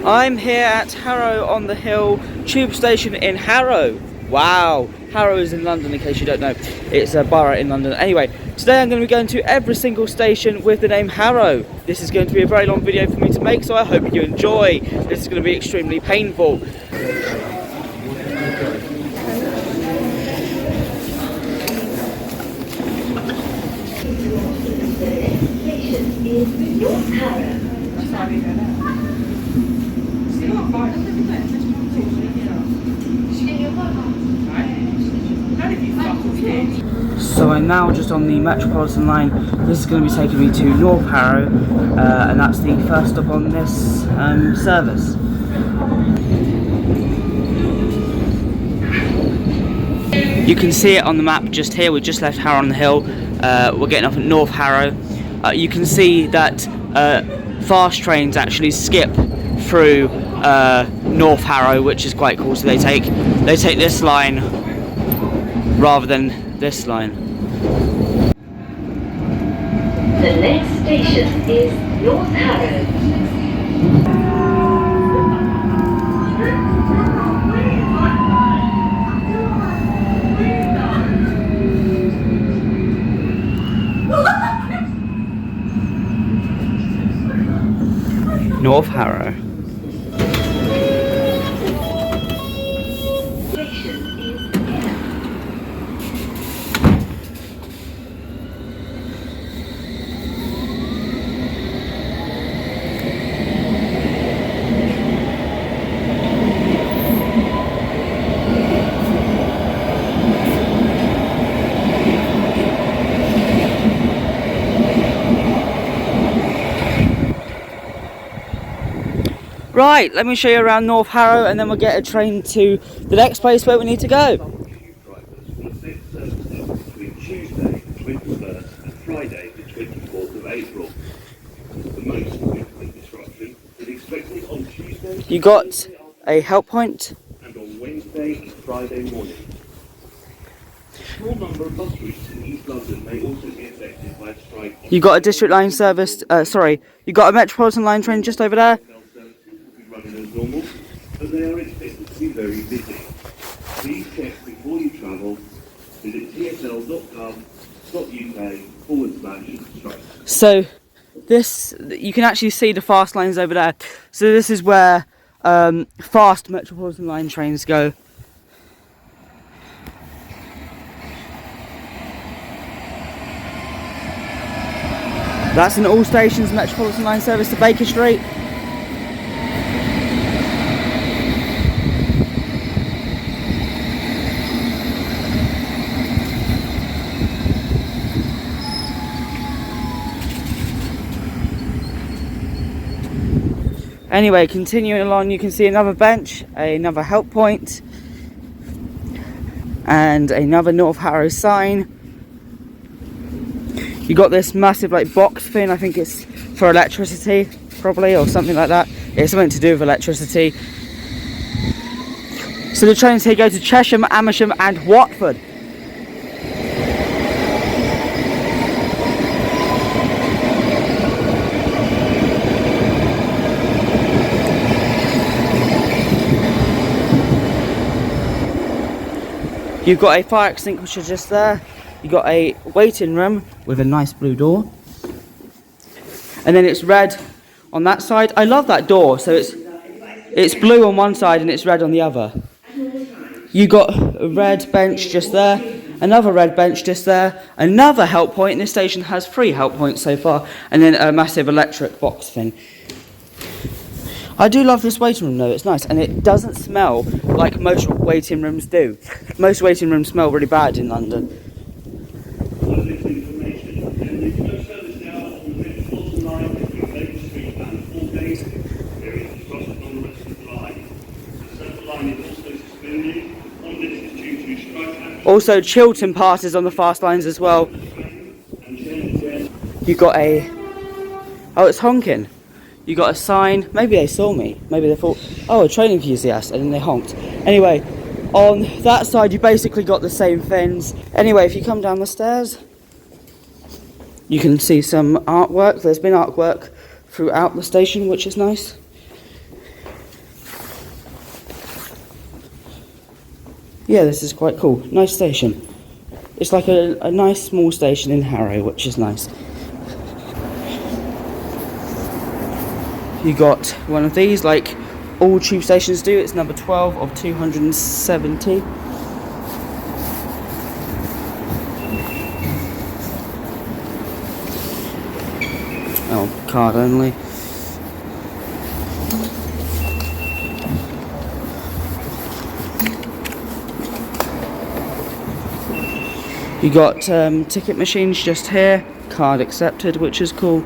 I'm here at Harrow on the Hill tube station in Harrow. Wow, Harrow is in London in case you don't know. It's a borough in London. Anyway, today I'm going to be going to every single station with the name Harrow. This is going to be a very long video for me to make, so I hope you enjoy. This is going to be extremely painful. So I'm now just on the Metropolitan line. This is going to be taking me to North Harrow, and that's the first stop on this service. You can see it on the map just here. We've just left Harrow on the Hill. We're getting off at North Harrow. You can see that fast trains actually skip through North Harrow, which is quite cool. So they take this line rather than this line. The next station is North Harrow. North Harrow. Right, let me show you around North Harrow and then we'll get a train to the next place where we need to go. Between Tuesday, the 21st, and Friday, the 24th of April. The most significant disruption is expected on Tuesday. You got a help point. And on Wednesday and Friday morning. A small number of bus routes in East London may also be affected by a strike. You got a district line service. You got a Metropolitan line train just over there. Running as normal, but they are expected to be very busy. Please check before you travel. Visit tsl.gov.uk/strike. So this, you can actually see the fast lines over there. So this is where fast Metropolitan line trains go. That's an all stations Metropolitan line service to Baker Street. Anyway, continuing along, you can see another bench, another help point, and another North Harrow sign. You got this massive box thing. I think it's for electricity, probably, or something like that. It's something to do with electricity. So the trains here go to Chesham, Amersham, and Watford. You've got a fire extinguisher just there. You've got a waiting room with a nice blue door. And then it's red on that side. I love that door. So it's blue on one side and it's red on the other. You got a red bench just there. Another red bench just there. Another help point. And this station has 3 help points so far. And then a massive electric box thing. I do love this waiting room though, it's nice, and it doesn't smell like most waiting rooms do. Most waiting rooms smell really bad in London. Also, Chiltern passes on the fast lines as well. You got a... Oh, it's honking. You got a sign. Maybe they saw me. Maybe they thought, oh, a train enthusiast, and then they honked. Anyway, on that side you basically got the same things. Anyway, if you come down the stairs, you can see some artwork. There's been artwork throughout the station, which is nice. yeah, this is quite cool. Nice station. It's like a nice small station in Harrow, which is nice. You got one of these, like all tube stations do. It's number 12 of 270. Oh, card only. You got ticket machines just here, card accepted, which is cool.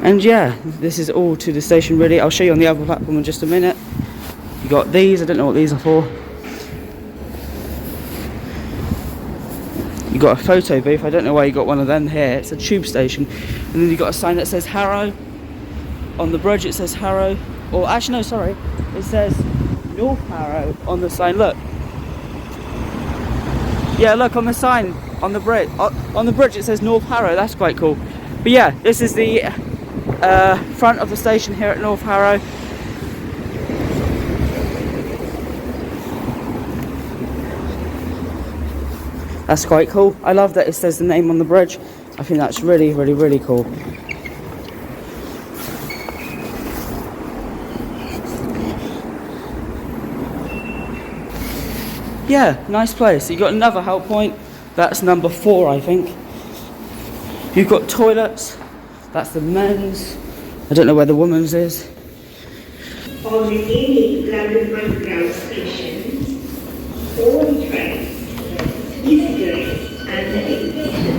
And yeah, this is all to the station really. I'll show you on the other platform in just a minute. You got these, I don't know what these are for. You got a photo booth, I don't know why you got one of them here. It's a tube station. And then you got a sign that says Harrow. On the bridge it says Harrow. Or actually no, sorry. It says North Harrow on the sign, look. Yeah, look on the sign on the bridge. On the bridge it says North Harrow, that's quite cool. But yeah, this is the front of the station here at North Harrow. That's quite cool. I love that it says the name on the bridge. I think that's really, really, really cool. Yeah, nice place. You got another help point. That's number 4, I think. You've got toilets. That's the men's. I don't know where the women's is. On any London Underground stations, all trains, easygoing and navigation.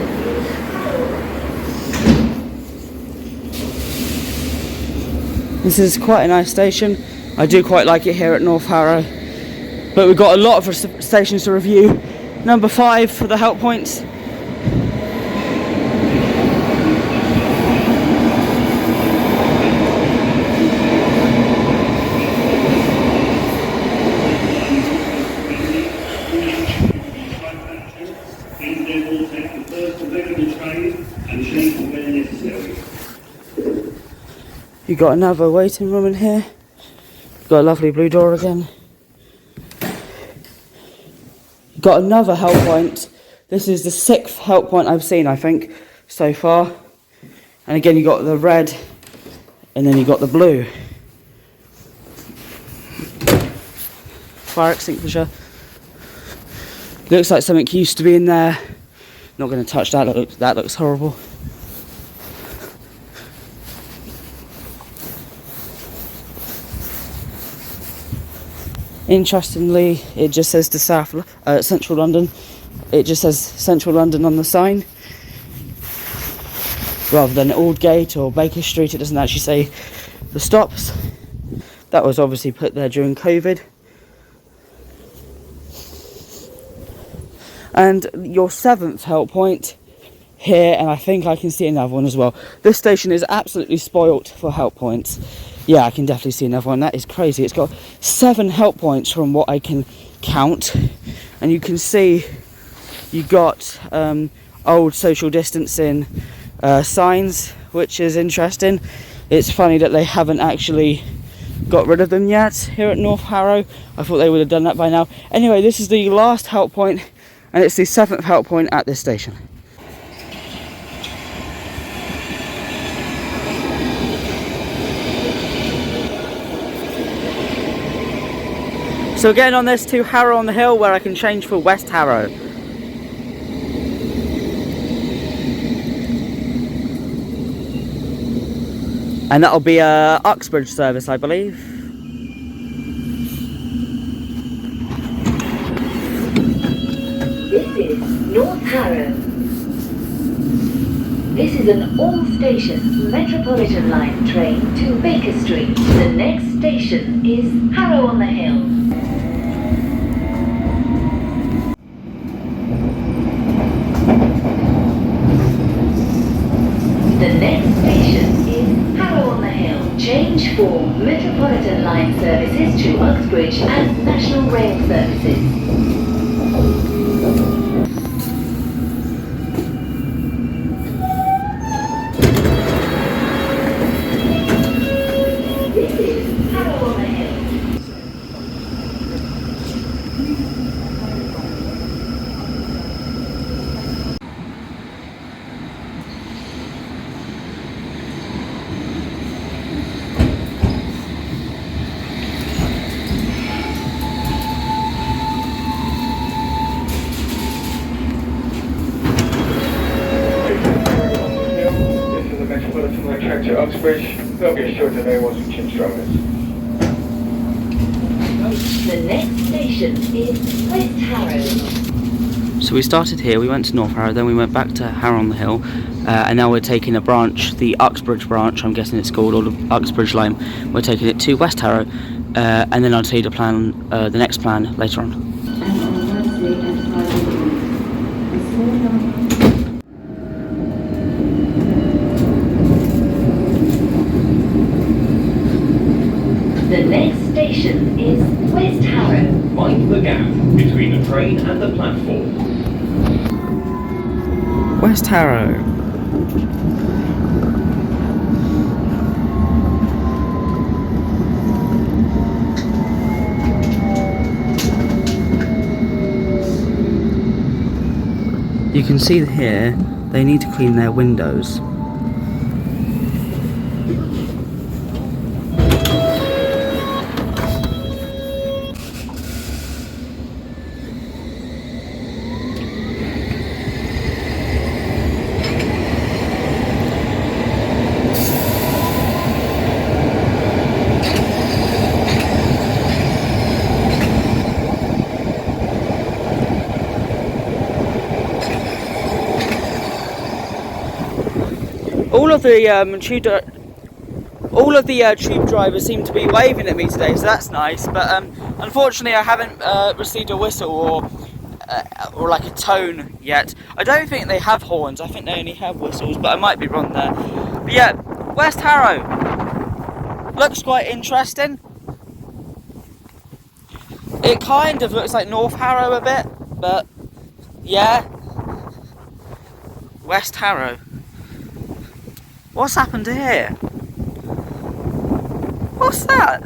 This is quite a nice station. I do quite like it here at North Harrow. But we've got a lot of stations to review. Number 5 for the help points. You got another waiting room in here. Got a lovely blue door again. Got another help point. This is the 6th help point I've seen, I think, so far. And again, you got the red, and then you got the blue. Fire extinguisher. Looks like something used to be in there. Not going to touch that. That looks horrible. Interestingly, it just says to Central London. It just says Central London on the sign, rather than Aldgate or Baker Street. It doesn't actually say the stops. That was obviously put there during COVID. And your 7th help point here, and I think I can see another one as well. This station is absolutely spoilt for help points. Yeah, I can definitely see another one. That is crazy. It's got 7 help points from what I can count. And you can see you got old social distancing signs, which is interesting. It's funny that they haven't actually got rid of them yet here at North Harrow. I thought they would have done that by now. Anyway, this is the last help point, and it's the 7th help point at this station. So getting on this to Harrow on the Hill, where I can change for West Harrow. And that'll be a Uxbridge service, I believe. This is North Harrow. This is an all-station Metropolitan Line train to Baker Street. The next station is Harrow on the Hill. The next station is Harrow on the Hill. Change for Metropolitan Line services to Uxbridge and National Rail services. This is Harrow on the Hill. Uxbridge, they'll be assured to know once we change drivers. The next station is West Harrow. So we started here, we went to North Harrow, then we went back to Harrow on the Hill, and now we're taking a branch, the Uxbridge branch, I'm guessing it's called, or the Uxbridge line. We're taking it to West Harrow, and then I'll tell you the plan, the next plan later on. The next station is West Harrow. Mind the gap between the train and the platform. West Harrow. You can see here, they need to clean their windows. All of the tube drivers seem to be waving at me today, so that's nice. But unfortunately, I haven't received a whistle or like a tone yet. I don't think they have horns. I think they only have whistles, but I might be wrong there. But yeah, West Harrow looks quite interesting. It kind of looks like North Harrow a bit, but yeah, West Harrow. What's happened here? What's that?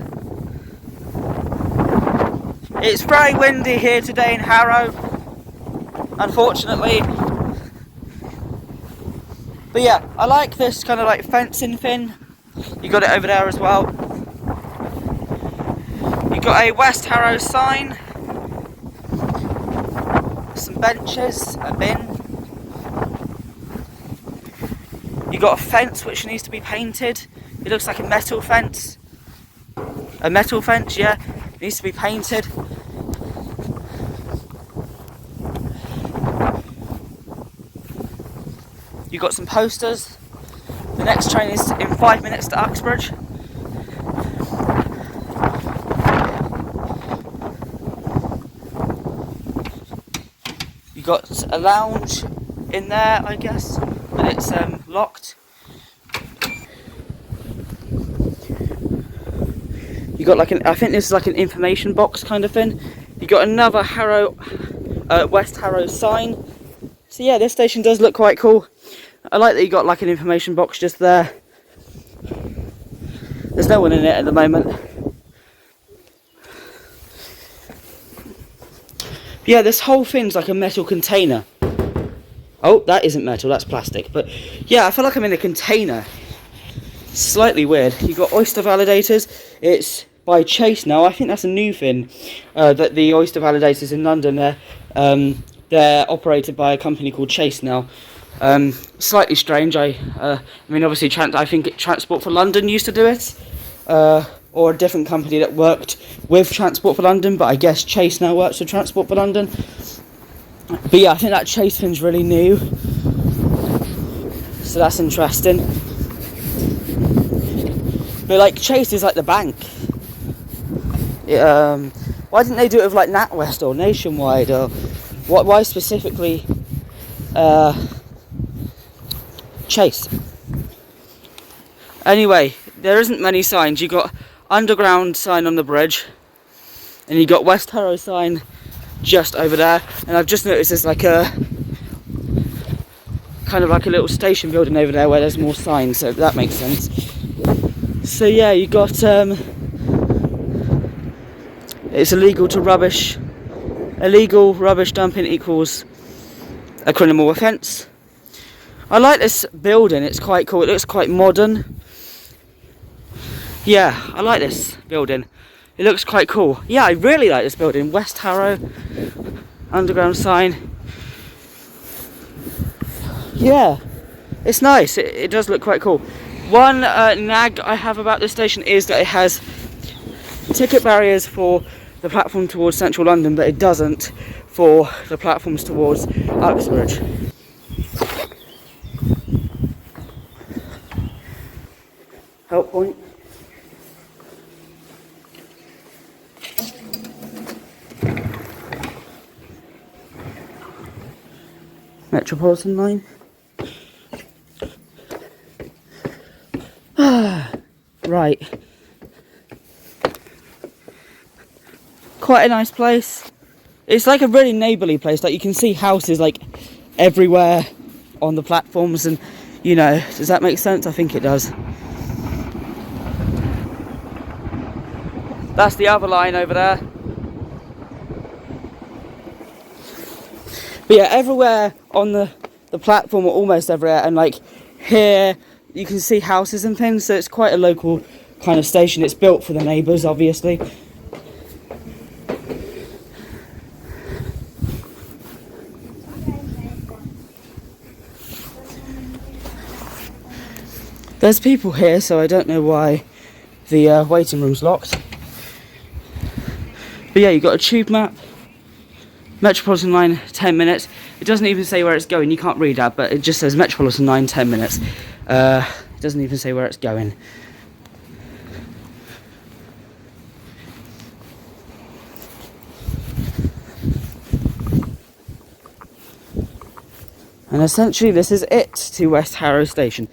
It's very windy here today in Harrow, unfortunately. But yeah, I like this kind of like fencing thing. You got it over there as well. You got a West Harrow sign, some benches, a bin. You got a fence which needs to be painted. It looks like a metal fence. A metal fence, yeah. It needs to be painted. You got some posters. The next train is in 5 minutes to Uxbridge. You got a lounge in there, I guess, but it's locked. You got like I think this is like an information box kind of thing. You got another Harrow, West Harrow sign. So yeah, this station does look quite cool. I like that you got like an information box just there. There's no one in it at the moment. Yeah, this whole thing's like a metal container. Oh, that isn't metal, that's plastic. But yeah, I feel like I'm in a container. Slightly weird. You got oyster validators. It's by Chase now. I think that's a new thing. That the oyster validators in London, they're operated by a company called Chase now. Slightly strange. I mean, obviously, I think Transport for London used to do it, or a different company that worked with Transport for London. But I guess Chase now works with Transport for London. But yeah, I think that Chase thing's really new, so that's interesting. But like Chase is like the bank. Why didn't they do it with like NatWest or Nationwide, or why specifically Chase? Anyway, there isn't many signs. You got Underground sign on the bridge, and you got West Harrow sign just over there. And I've just noticed there's like a kind of like a little station building over there where there's more signs, so that makes sense. So yeah, you got it's illegal to rubbish. Illegal rubbish dumping equals a criminal offence. I like this building, it's quite cool, it looks quite modern. Yeah, I like this building. It looks quite cool. Yeah, I really like this building. West Harrow, Underground sign. Yeah, it's nice, it does look quite cool. One nag I have about this station is that it has ticket barriers for the platform towards central London, but it doesn't for the platforms towards Uxbridge. Help point. Metropolitan line. Right. Quite a nice place. It's like a really neighbourly place. Like, you can see houses like everywhere on the platforms, and you know, does that make sense? I think it does. That's the other line over there. But yeah, everywhere on the platform, or almost everywhere, and like here you can see houses and things, so it's quite a local kind of station. It's built for the neighbours, obviously. There's people here, so I don't know why the waiting room's locked. But yeah, you've got a tube map. Metropolitan line, 10 minutes. It doesn't even say where it's going. You can't read that, but it just says Metropolitan line, 10 minutes. It doesn't even say where it's going. And essentially this is it to West Harrow Station.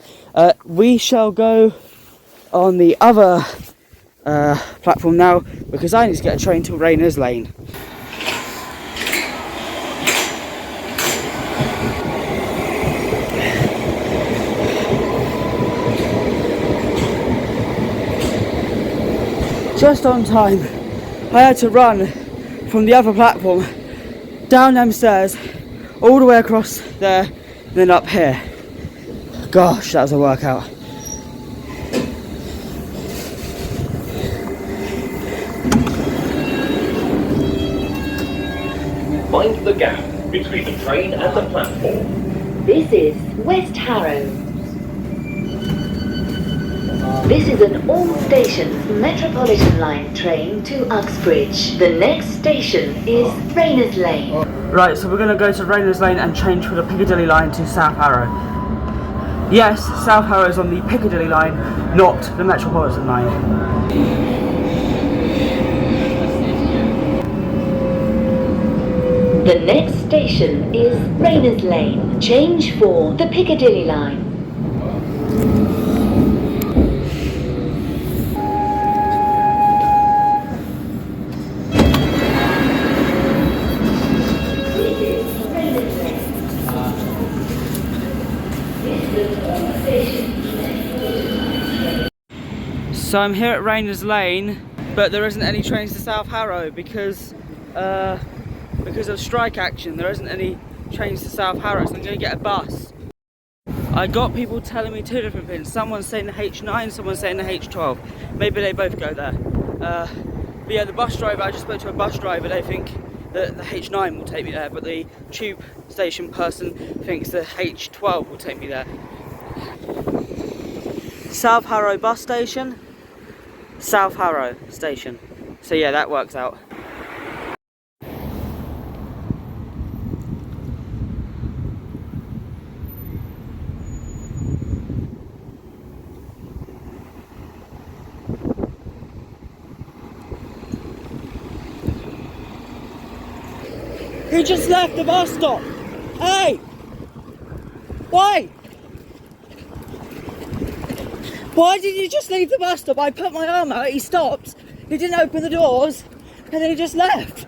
We shall go on the other platform now, because I need to get a train to Rayners Lane. Just on time. I had to run from the other platform down them stairs all the way across there and then up here. Gosh, that was a workout. Find the gap between the train and the platform. This is West Harrow. This is an all-stations Metropolitan line train to Uxbridge. The next station is Rayners Lane. Right, so we're going to go to Rayners Lane and change for the Piccadilly line to South Harrow. Yes, South Harrow is on the Piccadilly line, not the Metropolitan line. The next station is Rayners Lane. Change for the Piccadilly line. So I'm here at Rayners Lane, but there isn't any trains to South Harrow because of strike action. There isn't any trains to South Harrow, so I'm going to get a bus. I got people telling me two different things. Someone's saying the H9, someone's saying the H12. Maybe they both go there. But yeah, the bus driver, I just spoke to a bus driver, they think that the H9 will take me there, but the tube station person thinks the H12 will take me there. South Harrow bus station, South Harrow station. So yeah, that works out. He just left the bus stop. Hey! Why? Why did you just leave the bus stop? I put my arm out, he stopped, he didn't open the doors, and then he just left.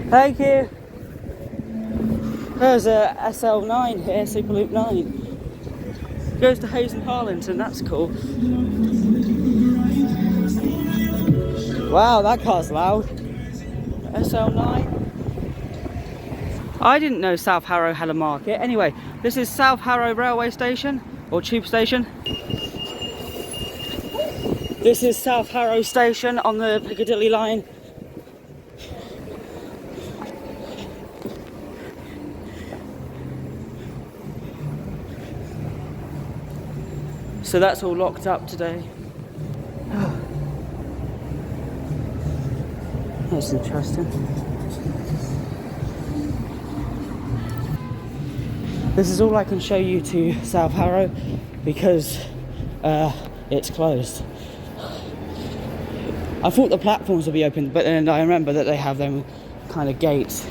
Thank you. There's a SL9 here, Superloop 9. Goes to Hayes and Harlington, that's cool. Wow, that car's loud. SL9. I didn't know South Harrow had a market. Anyway, this is South Harrow railway station or tube station. This is South Harrow station on the Piccadilly line. So that's all locked up today. That's interesting. This is all I can show you to South Harrow because it's closed. I thought the platforms would be open, but then I remember that they have them kind of gates.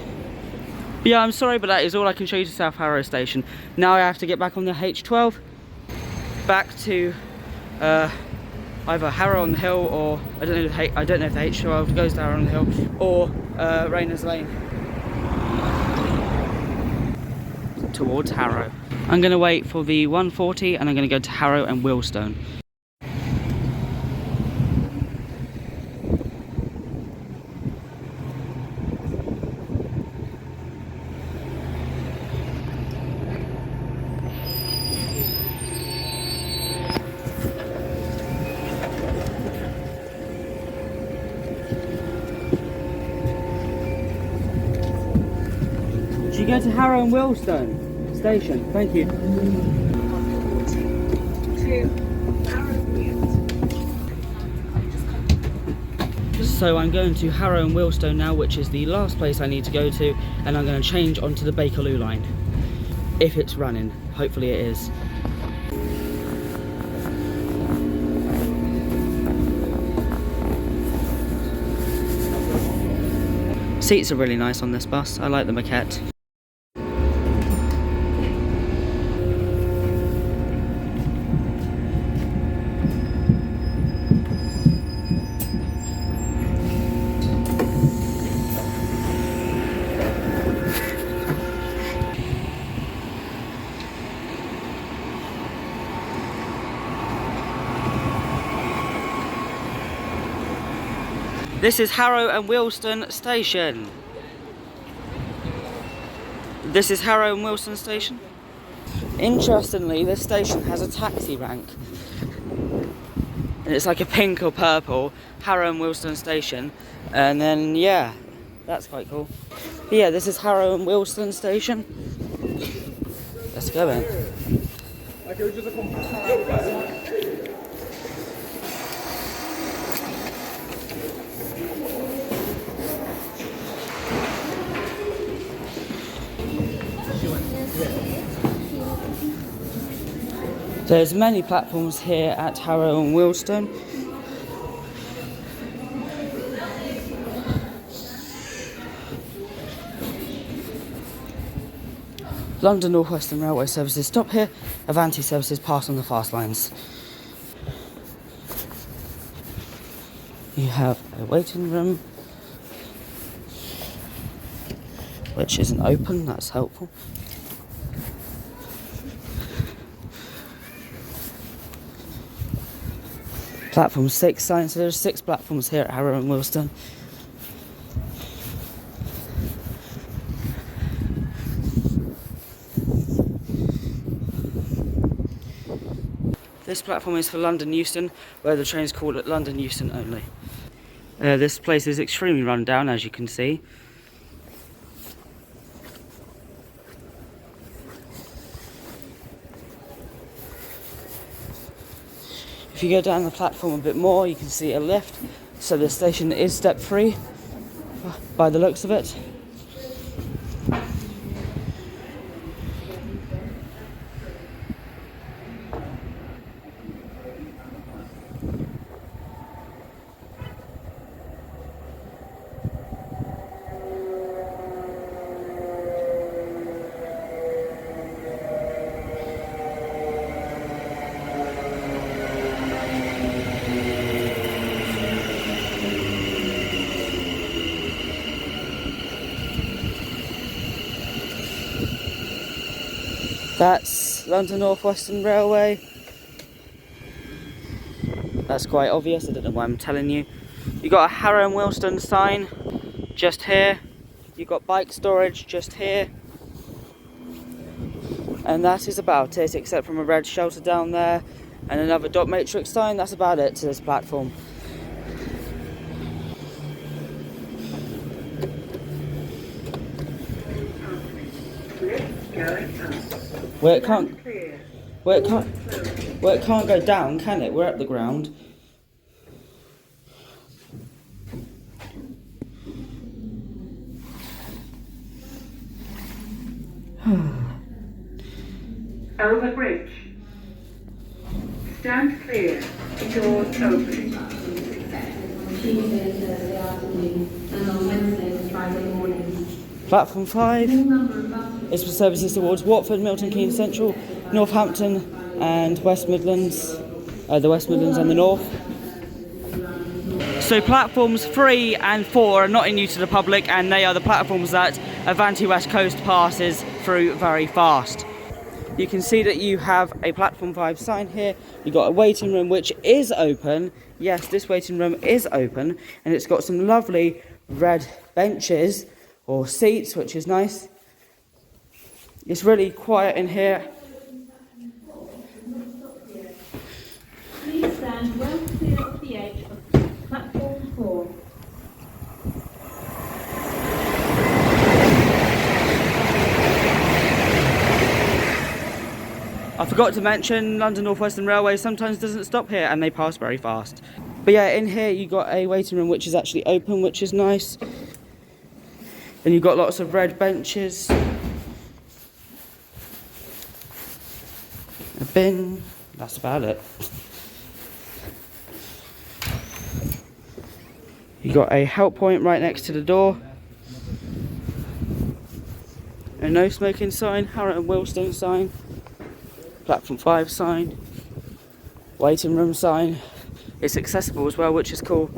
But yeah, I'm sorry, but that is all I can show you to South Harrow station. Now I have to get back on the H12, back to either Harrow on the Hill, or I don't know if the H12 goes to Harrow on the Hill, or Rayners Lane towards Harrow. I'm going to wait for the 140 and I'm going to go to Harrow and Wealdstone. Should you go to Harrow and Wealdstone station? Thank you. So I'm going to Harrow and Wealdstone now, which is the last place I need to go to, and I'm going to change onto the Bakerloo line. If it's running. Hopefully it is. Seats are really nice on this bus. I like the maquette. This is Harrow and Wealdstone station. This is Harrow and Wealdstone station. Interestingly, this station has a taxi rank. And it's like a pink or purple Harrow and Wealdstone station. And then, yeah, that's quite cool. But yeah, this is Harrow and Wealdstone station. Let's go in. There's many platforms here at Harrow and Wealdstone. London North Western Railway services stop here. Avanti services pass on the fast lines. You have a waiting room, which isn't open, that's helpful. Platform 6 sign, so there's 6 platforms here at Harrow and Wealdstone. This platform is for London Euston, where the trains call at London Euston only. This place is extremely run down, as you can see. If you go down the platform a bit more, you can see a lift. So the station is step free, by the looks of it. That's London North Western Railway. That's quite obvious, I don't know why I'm telling you. You got a Harrow and Wealdstone sign just here. You've got bike storage just here. And that is about it, except from a red shelter down there and another dot matrix sign. That's about it to this platform. Where it can't go down, can it? We're at the ground. Over bridge. Stand clear. Doors open. Tuesday, Thursday afternoon, and on Wednesday and Friday morning. Platform 5 is for services towards Watford, Milton Keynes Central, Northampton and West Midlands, the West Midlands and the North. So platforms 3 and 4 are not in use to the public, and they are the platforms that Avanti West Coast passes through very fast. You can see that you have a platform 5 sign here. You've got a waiting room which is open. Yes, this waiting room is open, and it's got some lovely red benches or seats, which is nice. It's really quiet in here. Please stand well clear of the edge of platform 4. I forgot to mention London North Western Railway sometimes doesn't stop here, and they pass very fast. But yeah, in here you got a waiting room which is actually open, which is nice. And you've got lots of red benches. A bin. That's about it. You got a help point right next to the door. A no smoking sign, Harrow and Wealdstone sign. Platform 5 sign, waiting room sign. It's accessible as well, which is cool.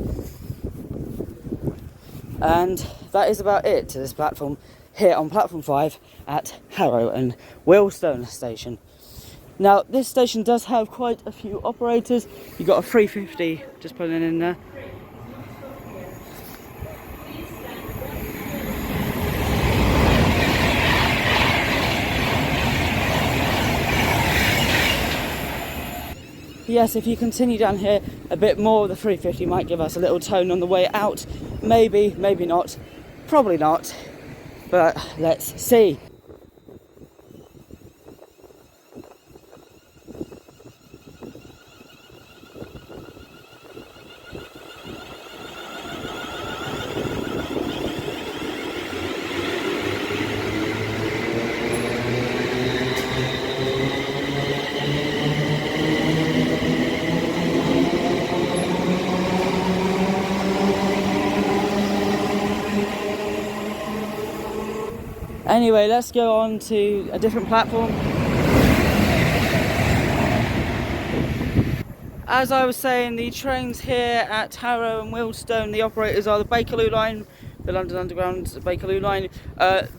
And that is about it to this platform here on platform 5 at Harrow and Wealdstone station. Now this station does have quite a few operators. You've got a 350 just putting in there. Yes, if you continue down here a bit more, the 350 might give us a little tone on the way out. Maybe, maybe not. Probably not. But let's see. Anyway, let's go on to a different platform. As I was saying, the trains here at Harrow and Wealdstone, the operators are the Bakerloo line, the London Underground Bakerloo line,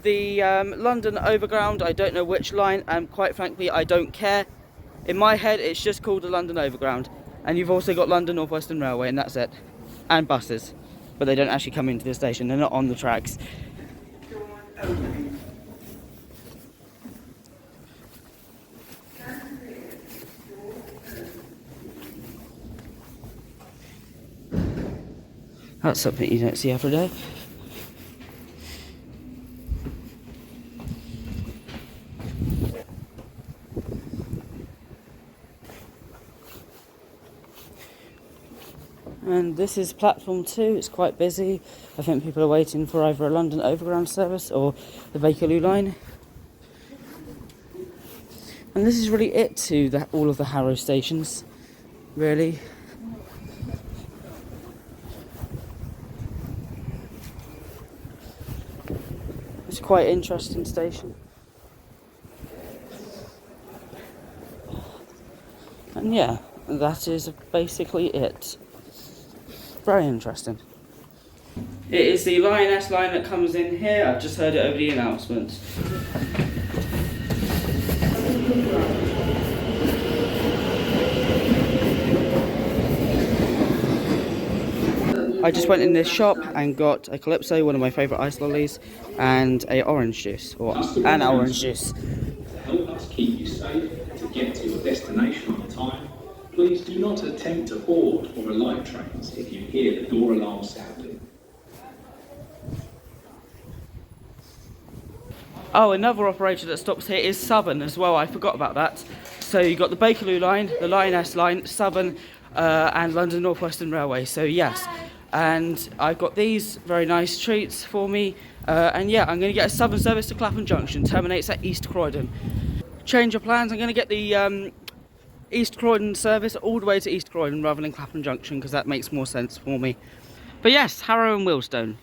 the London Overground, I don't know which line, and quite frankly I don't care. In my head it's just called the London Overground. And you've also got London North Western Railway, and that's it. And buses, but they don't actually come into the station, they're not on the tracks. Doors open. That's something you don't see every day. And this is platform 2, it's quite busy. I think people are waiting for either a London Overground service or the Bakerloo line. And this is really it to all of the Harrow stations, really. It's quite an interesting station. And yeah, that is basically it. Very interesting. It is the Lioness line that comes in here. I've just heard it over the announcement. I just went in this shop and got a Calypso, one of my favourite ice lollies, and a orange juice, or an orange juice. To help us keep you safe and to get to your destination on time, please do not attempt to board or alight trains if you hear the door alarm sounding. Oh, another operator that stops here is Southern as well. I forgot about that. So you got the Bakerloo line, the Lioness line, Southern, and London North Western Railway. So yes, and I've got these very nice treats for me. And yeah, I'm going to get a Southern service to Clapham Junction. Terminates at East Croydon. Change of plans. I'm going to get the East Croydon service all the way to East Croydon rather than Clapham Junction because that makes more sense for me. But yes, Harrow and Wealdstone.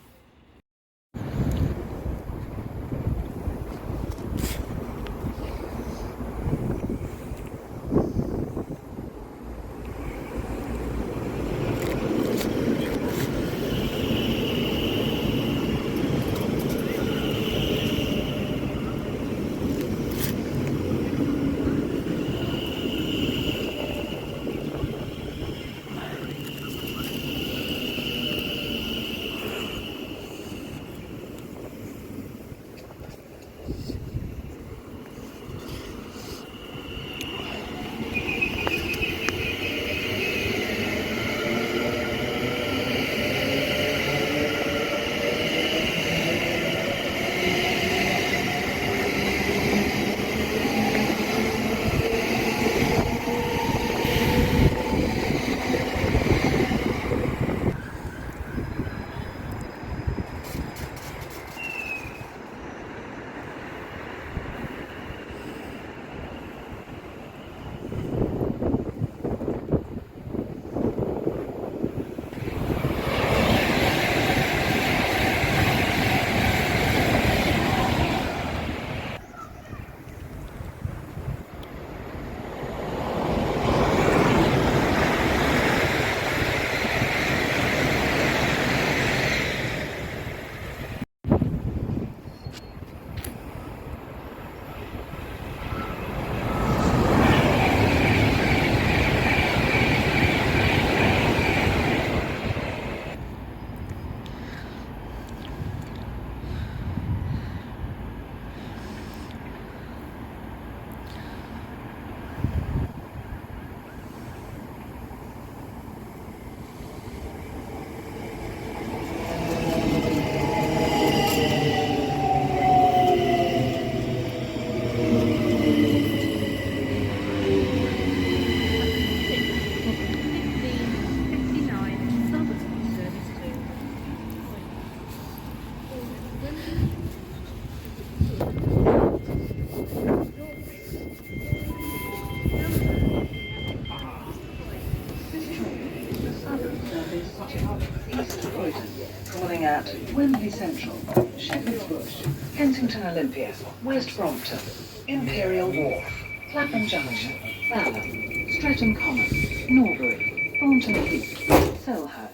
Calling at Wembley Central, Shepherd's Bush, Kensington Olympia, West Brompton, Imperial Wharf, Clapham Junction, Balham, Streatham Common, Norbury, Thornton Heath, Selhurst,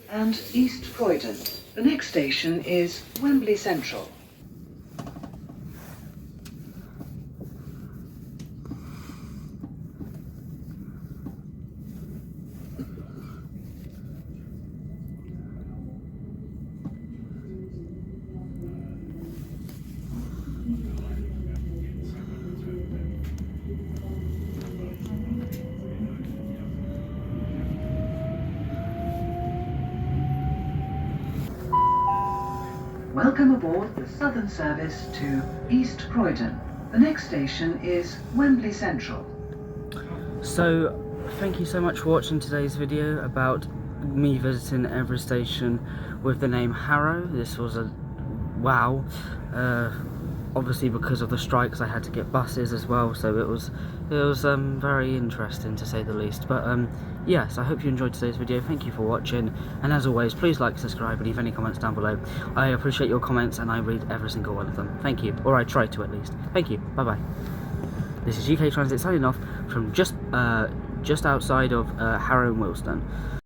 and East Croydon. The next station is Wembley Central. Welcome aboard the Southern service to East Croydon. The next station is Wembley Central. So, thank you so much for watching today's video about me visiting every station with the name Harrow. This was a wow. Obviously because of the strikes I had to get buses as well, so it was very interesting to say the least. But yes, I hope you enjoyed today's video. Thank you for watching, and as always, please like, subscribe, and leave any comments down below. I appreciate your comments and I read every single one of them. Thank you, or I try to at least. Thank you. Bye bye. This is UKTransit signing off from just outside of Harrow and Wealdstone.